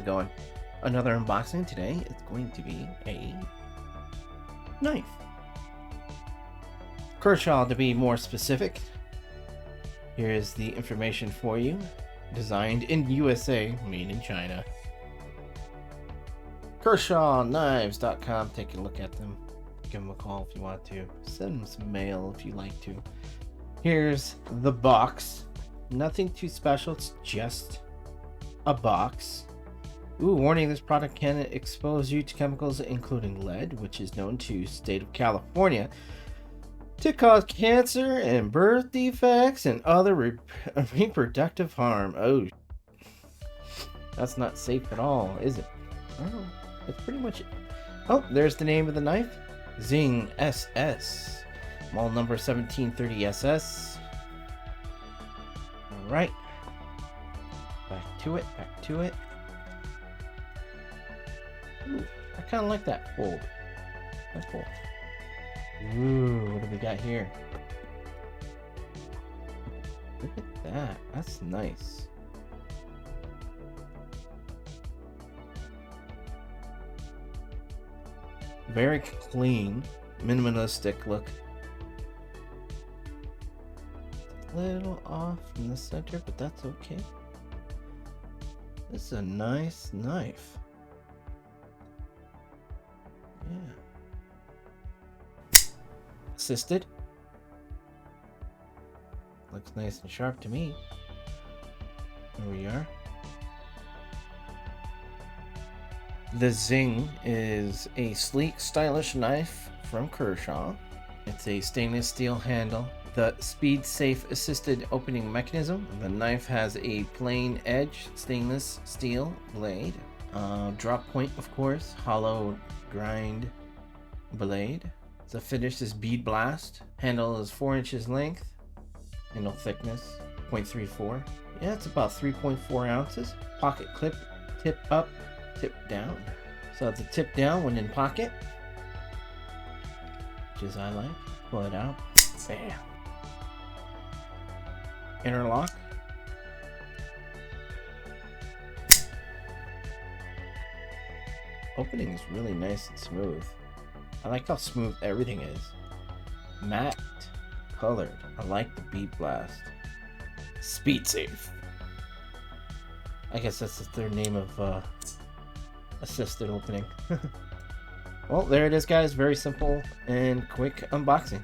it going? Another unboxing today. It's going to be a knife. Kershaw, to be more specific. Here is the information for you. Designed in USA, made in China. KershawKnives.com. Take a look at them. Give them a call if you want to. Send them some mail if you like to. Here's the box. Nothing too special. It's just a box. Ooh, warning, this product can expose you to chemicals including lead, which is known to state of California to cause cancer and birth defects and other reproductive harm. Oh, that's not safe at all, is it? Oh, that's pretty much it. Oh, there's the name of the knife. Zing SS. Model number 1730SS. Alright. Back to it. Ooh, I kind of like that fold. That's cool. Ooh, what do we got here? Look at that. That's nice. Very clean, minimalistic look. A little off in the center, but that's okay. This is a nice knife. Yeah. Assisted. Looks nice and sharp to me. Here we are. The Zing is a sleek, stylish knife from Kershaw. It's a stainless steel handle. The speed safe assisted opening mechanism. The knife has a plain edge stainless steel blade. Drop point, of course. Hollow grind blade. The finish is bead blast. Handle is 4 inches length. Handle thickness 0.34. Yeah, it's about 3.4 ounces. Pocket clip, tip up, tip down. So it's a tip down when in pocket, which is I like. Pull it out. Bam. Interlock. Opening is really nice and smooth. I like how smooth everything is. Matte colored. I like the bead blast. Speed safe. I guess that's the third name of assisted opening. Well, there it is, guys. Very simple and quick unboxing.